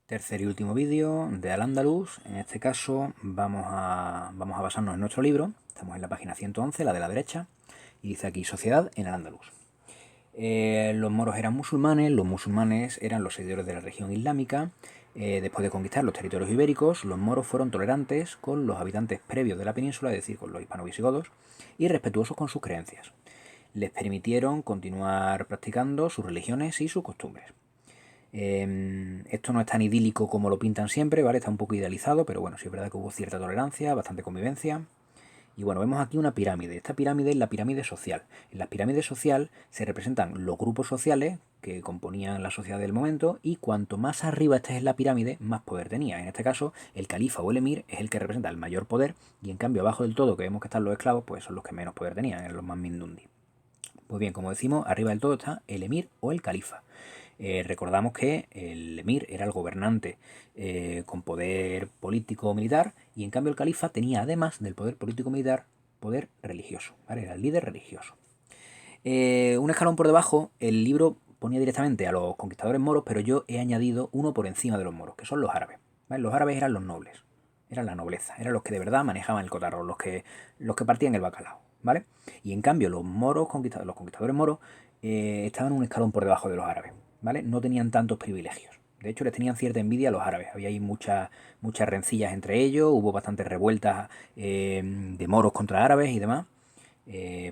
Tercer y último vídeo de Al-Ándalus. En este caso vamos a basarnos en nuestro libro. Estamos en la página 111, la de la derecha, y dice aquí Sociedad en Al-Ándalus. Los moros eran musulmanes, los musulmanes eran los seguidores de la religión islámica. Después de conquistar los territorios ibéricos, los moros fueron tolerantes con los habitantes previos de la península, es decir, con los hispano-visigodos, y respetuosos con sus creencias. Les permitieron continuar practicando sus religiones y sus costumbres. Esto no es tan idílico como lo pintan siempre, ¿vale? Está un poco idealizado, pero bueno, sí es verdad que hubo cierta tolerancia, bastante convivencia. Y bueno, vemos aquí una pirámide. Esta pirámide es la pirámide social. En la pirámide social se representan los grupos sociales que componían la sociedad del momento, y cuanto más arriba estés en la pirámide, más poder tenía. En este caso, el califa o el emir es el que representa el mayor poder, y en cambio abajo del todo, que vemos que están los esclavos, pues son los que menos poder tenían, eran los más mindundi. Pues bien, como decimos, arriba del todo está el emir o el califa. Recordamos que el emir era el gobernante con poder político o militar, y en cambio el califa tenía, además del poder político militar, poder religioso, ¿vale? Era el líder religioso. Un escalón por debajo, el libro ponía directamente a los conquistadores moros, pero yo he añadido uno por encima de los moros, que son los árabes, ¿vale? Los árabes eran los nobles, eran la nobleza, eran los que de verdad manejaban el cotarro, los que partían el bacalao, ¿vale? Y en cambio los moros, los conquistadores moros, estaban un escalón por debajo de los árabes, ¿vale? No tenían tantos privilegios. De hecho, les tenían cierta envidia a los árabes. Había ahí muchas rencillas entre ellos, hubo bastantes revueltas de moros contra árabes y demás,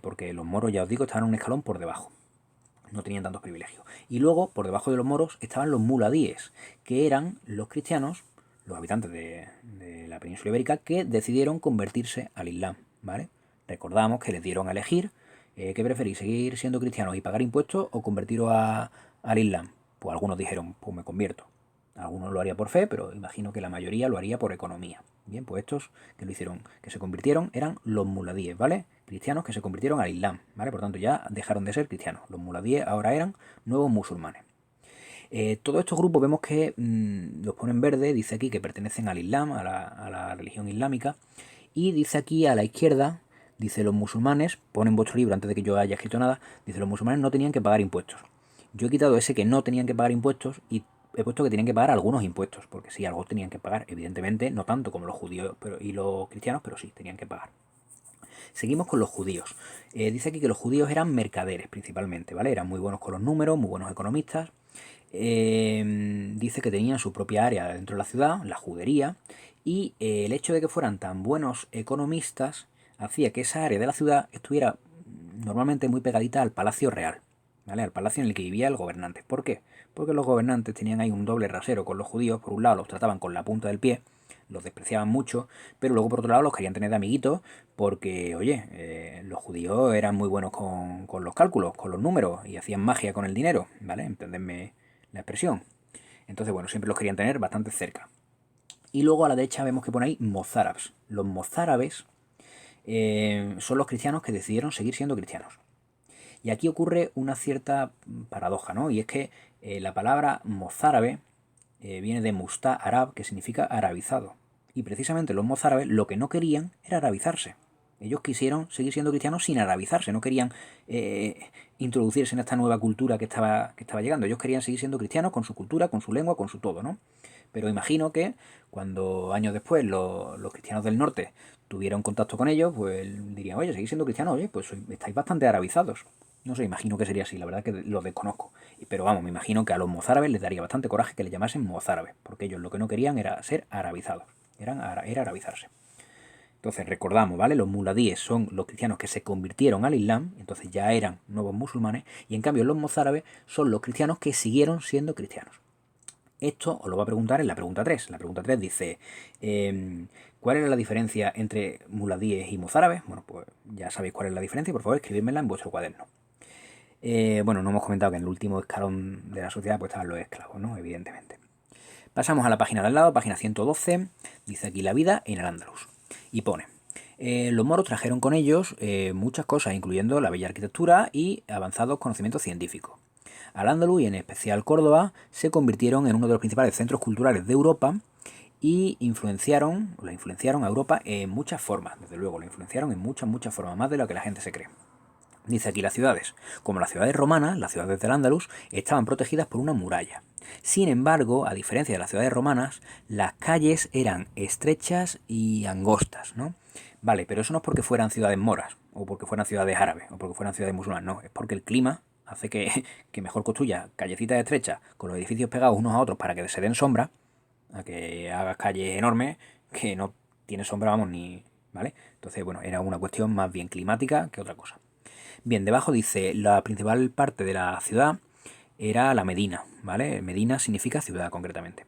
porque los moros, ya os digo, estaban un escalón por debajo. No tenían tantos privilegios. Y luego, por debajo de los moros, estaban los muladíes, que eran los cristianos, los habitantes de la península ibérica, que decidieron convertirse al Islam, ¿vale? Recordamos que les dieron a elegir qué preferís, seguir siendo cristianos y pagar impuestos o convertiros al Islam. Pues algunos dijeron, pues me convierto. Algunos lo haría por fe, pero imagino que la mayoría lo haría por economía. Bien, pues estos que lo hicieron, que se convirtieron, eran los muladíes, ¿vale? Cristianos que se convirtieron al Islam, ¿vale? Por tanto, ya dejaron de ser cristianos. Los muladíes ahora eran nuevos musulmanes. Todos estos grupos vemos que los ponen verde, dice aquí que pertenecen al Islam, a la religión islámica, y dice aquí a la izquierda, dice los musulmanes, ponen vuestro libro antes de que yo haya escrito nada, dice los musulmanes no tenían que pagar impuestos. Yo he quitado ese que no tenían que pagar impuestos y he puesto que tenían que pagar algunos impuestos, porque sí, algo tenían que pagar, evidentemente, no tanto como los judíos y los cristianos, pero sí, tenían que pagar. Seguimos con los judíos. Dice aquí que los judíos eran mercaderes principalmente, ¿vale? Eran muy buenos con los números, muy buenos economistas. Dice que tenían su propia área dentro de la ciudad, la judería, y el hecho de que fueran tan buenos economistas hacía que esa área de la ciudad estuviera normalmente muy pegadita al palacio real, ¿vale? Al palacio en el que vivía el gobernante. ¿Por qué? Porque los gobernantes tenían ahí un doble rasero con los judíos. Por un lado los trataban con la punta del pie, los despreciaban mucho, pero luego por otro lado los querían tener de amiguitos porque, oye, los judíos eran muy buenos con los cálculos, con los números, y hacían magia con el dinero, ¿vale? Entendedme la expresión. Entonces, bueno, siempre los querían tener bastante cerca. Y luego a la derecha vemos que pone ahí mozárabes. Los mozárabes son los cristianos que decidieron seguir siendo cristianos. Y aquí ocurre una cierta paradoja, ¿no? Y es que la palabra mozárabe viene de mustá arab, que significa arabizado. Y precisamente los mozárabes lo que no querían era arabizarse. Ellos quisieron seguir siendo cristianos sin arabizarse, no querían introducirse en esta nueva cultura que estaba llegando. Ellos querían seguir siendo cristianos con su cultura, con su lengua, con su todo, ¿no? Pero imagino que cuando años después los cristianos del norte tuvieron contacto con ellos, pues dirían, oye, seguís siendo cristianos, oye, pues estáis bastante arabizados. No sé, imagino que sería así, la verdad que lo desconozco. Pero vamos, me imagino que a los mozárabes les daría bastante coraje que le llamasen mozárabes, porque ellos lo que no querían era ser arabizados, era arabizarse. Entonces recordamos, ¿vale? Los muladíes son los cristianos que se convirtieron al Islam, entonces ya eran nuevos musulmanes, y en cambio los mozárabes son los cristianos que siguieron siendo cristianos. Esto os lo va a preguntar en la pregunta 3. La pregunta 3 dice, ¿cuál era la diferencia entre muladíes y mozárabes? Bueno, pues ya sabéis cuál es la diferencia y por favor escribidmela en vuestro cuaderno. Bueno, no hemos comentado que en el último escalón de la sociedad pues estaban los esclavos, ¿no? Evidentemente. Pasamos a la página de al lado, página 112, dice aquí la vida en Al-Ándalus. Y pone, los moros trajeron con ellos muchas cosas, incluyendo la bella arquitectura y avanzados conocimientos científicos. Al-Ándalus y en especial Córdoba se convirtieron en uno de los principales centros culturales de Europa y la influenciaron a Europa en muchas formas, desde luego, la influenciaron en muchas formas, más de lo que la gente se cree. Dice aquí las ciudades. Como las ciudades romanas, las ciudades del Andalus estaban protegidas por una muralla. Sin embargo, a diferencia de las ciudades romanas, las calles eran estrechas y angostas, ¿no? Vale, pero eso no es porque fueran ciudades moras, o porque fueran ciudades árabes, o porque fueran ciudades musulmanas, no, es porque el clima hace que mejor construya callecitas estrechas con los edificios pegados unos a otros para que se den sombra, a que hagas calles enormes que no tiene sombra, vamos, ni... ¿Vale? Entonces, bueno, era una cuestión más bien climática que otra cosa. Bien, debajo dice, la principal parte de la ciudad era la Medina, ¿vale? Medina significa ciudad concretamente.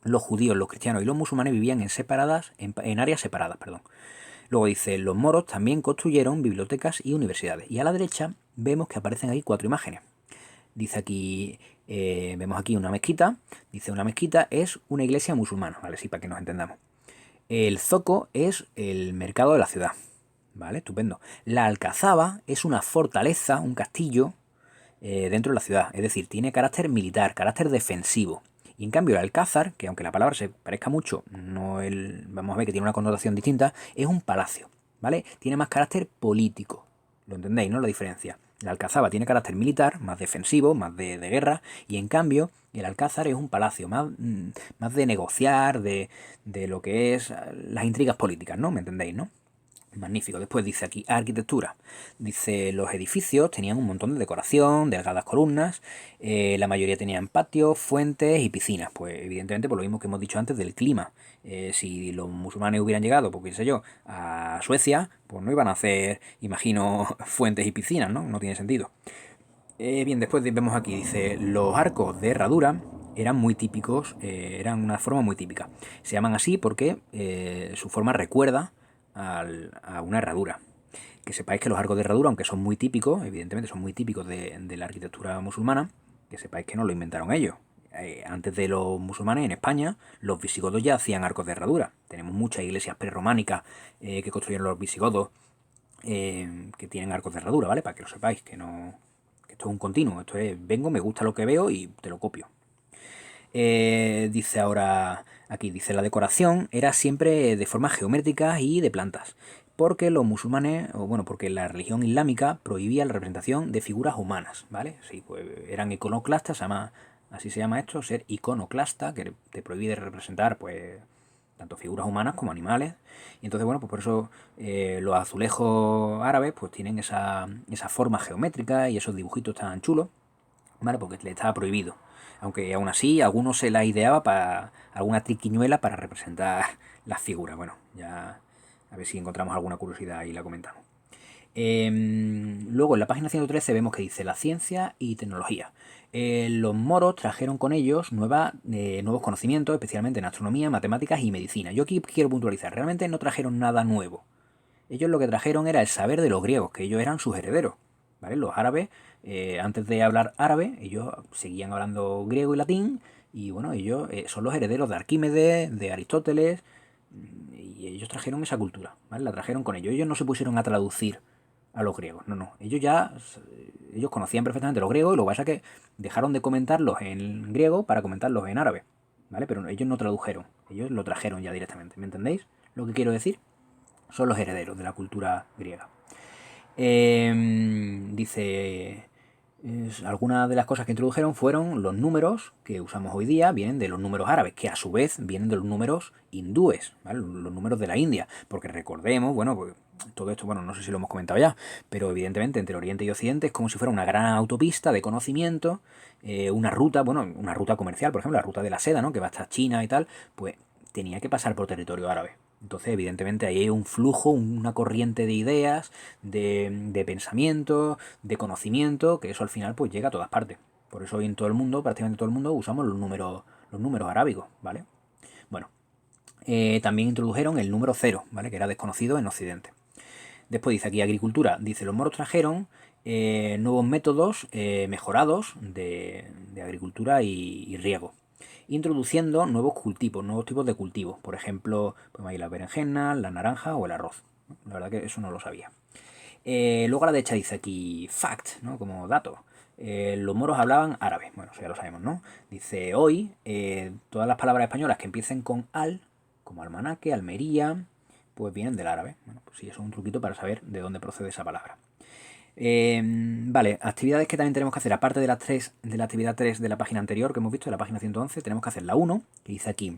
Los judíos, los cristianos y los musulmanes vivían en áreas separadas, perdón. Luego dice, los moros también construyeron bibliotecas y universidades. Y a la derecha vemos que aparecen ahí 4 imágenes. Dice aquí, vemos aquí una mezquita. Dice, una mezquita es una iglesia musulmana, ¿vale? Sí, para que nos entendamos. El zoco es el mercado de la ciudad, ¿vale? Estupendo. La alcazaba es una fortaleza, un castillo dentro de la ciudad, es decir, tiene carácter militar, carácter defensivo. Y en cambio el alcázar, que aunque la palabra se parezca mucho, vamos a ver que tiene una connotación distinta, es un palacio, ¿vale? Tiene más carácter político. ¿Lo entendéis, no? La diferencia. La alcazaba tiene carácter militar, más defensivo, más de guerra, y en cambio el alcázar es un palacio, más de negociar, de lo que es las intrigas políticas, ¿no? ¿Me entendéis, no? Magnífico. Después dice aquí arquitectura. Dice los edificios tenían un montón de decoración, delgadas columnas. La mayoría tenían patios, fuentes y piscinas. Pues evidentemente por lo mismo que hemos dicho antes del clima. Si los musulmanes hubieran llegado, pues qué sé yo, a Suecia, pues no iban a hacer, imagino, fuentes y piscinas, ¿no? No tiene sentido. Bien, después vemos aquí, dice, los arcos de herradura eran muy típicos, eran una forma muy típica. Se llaman así porque su forma recuerda a una herradura. Que sepáis que los arcos de herradura, aunque son muy típicos, evidentemente son muy típicos de la arquitectura musulmana, que sepáis que no lo inventaron ellos. Antes de los musulmanes en España, los visigodos ya hacían arcos de herradura. Tenemos muchas iglesias prerrománicas que construyeron los visigodos que tienen arcos de herradura, ¿vale? Para que lo sepáis, que no, que esto es un continuo, esto es, vengo, me gusta lo que veo y te lo copio. Dice ahora, aquí dice, la decoración era siempre de formas geométricas y de plantas, porque los musulmanes, o bueno, porque la religión islámica prohibía la representación de figuras humanas, ¿vale? Sí, pues eran iconoclastas, así se llama esto, ser iconoclasta, que te prohíbe representar, pues, tanto figuras humanas como animales. Y entonces, bueno, pues por eso los azulejos árabes pues tienen esa forma geométrica y esos dibujitos tan chulos, ¿vale? Porque le estaba prohibido. Aunque aún así, algunos se la ideaba para alguna triquiñuela para representar las figuras. Bueno, ya a ver si encontramos alguna curiosidad y la comentamos. Luego en la página 113 vemos que dice la ciencia y tecnología. Los moros trajeron con ellos nuevos conocimientos, especialmente en astronomía, matemáticas y medicina. Yo aquí quiero puntualizar, realmente no trajeron nada nuevo. Ellos lo que trajeron era el saber de los griegos, que ellos eran sus herederos. ¿Vale? Los árabes, antes de hablar árabe, ellos seguían hablando griego y latín, y bueno, ellos son los herederos de Arquímedes, de Aristóteles, y ellos trajeron esa cultura, ¿vale? La trajeron con ellos. Ellos no se pusieron a traducir a los griegos, no, no. Ellos conocían perfectamente los griegos y lo que pasa es que dejaron de comentarlos en griego para comentarlos en árabe, ¿vale? Pero ellos no tradujeron, ellos lo trajeron ya directamente, ¿me entendéis lo que quiero decir? Son los herederos de la cultura griega. Dice, algunas de las cosas que introdujeron fueron los números que usamos hoy día, vienen de los números árabes, que a su vez vienen de los números hindúes, ¿vale? Los números de la India, porque recordemos, bueno, pues todo esto, bueno, no sé si lo hemos comentado ya, pero evidentemente entre Oriente y Occidente es como si fuera una gran autopista de conocimiento, una ruta, bueno, una ruta comercial, por ejemplo, la ruta de la seda, ¿no? Que va hasta China y tal, pues tenía que pasar por territorio árabe. Entonces, evidentemente, ahí hay un flujo, una corriente de ideas, de pensamiento, de conocimiento, que eso al final pues llega a todas partes. Por eso hoy en todo el mundo, prácticamente todo el mundo, usamos los números arábigos, ¿vale? Bueno, también introdujeron el número cero, ¿vale? Que era desconocido en Occidente. Después dice aquí agricultura. Dice, los moros trajeron nuevos métodos mejorados de agricultura y riego, introduciendo nuevos cultivos, nuevos tipos de cultivos. Por ejemplo, pues ahí las berenjenas, la naranja o el arroz. La verdad que eso no lo sabía. Luego a la derecha dice aquí fact, ¿no? Como dato. Los moros hablaban árabe. Bueno, eso ya lo sabemos, ¿no? Dice hoy, todas las palabras españolas que empiecen con al, como almanaque, almería, pues vienen del árabe. Bueno, pues sí, eso es un truquito para saber de dónde procede esa palabra. Vale, actividades que también tenemos que hacer, aparte de las 3, de la actividad 3 de la página anterior que hemos visto, de la página 111, tenemos que hacer la 1, que dice aquí,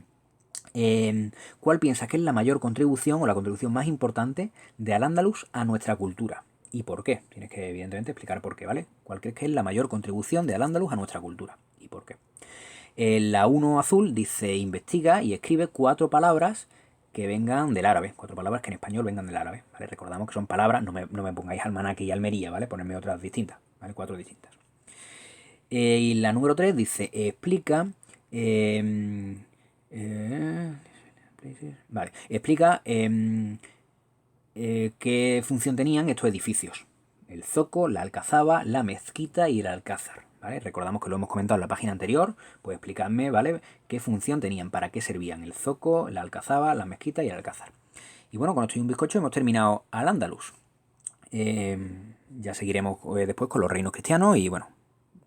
¿cuál piensas que es la mayor contribución o la contribución más importante de Al-Ándalus a nuestra cultura? ¿Y por qué? Tienes que, evidentemente, explicar por qué, ¿vale? ¿Cuál crees que es la mayor contribución de Al-Ándalus a nuestra cultura? ¿Y por qué? La 1 azul dice, investiga y escribe 4 palabras que vengan del árabe, 4 palabras que en español vengan del árabe, ¿vale? Recordamos que son palabras, no me pongáis almanaque y Almería, ¿vale? Ponedme otras distintas, ¿vale? 4 distintas. Y la número 3 dice, explica... vale, explica qué función tenían estos edificios. El zoco, la alcazaba, la mezquita y el alcázar. ¿Vale? Recordamos que lo hemos comentado en la página anterior. Pues explicarme, ¿vale? Qué función tenían, para qué servían el zoco, la alcazaba, la mezquita y el alcázar. Y bueno, con esto y un bizcocho hemos terminado Al-Ándalus. Ya seguiremos después con los reinos cristianos y bueno,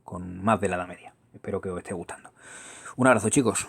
con más de la Edad Media. Espero que os esté gustando. Un abrazo, chicos.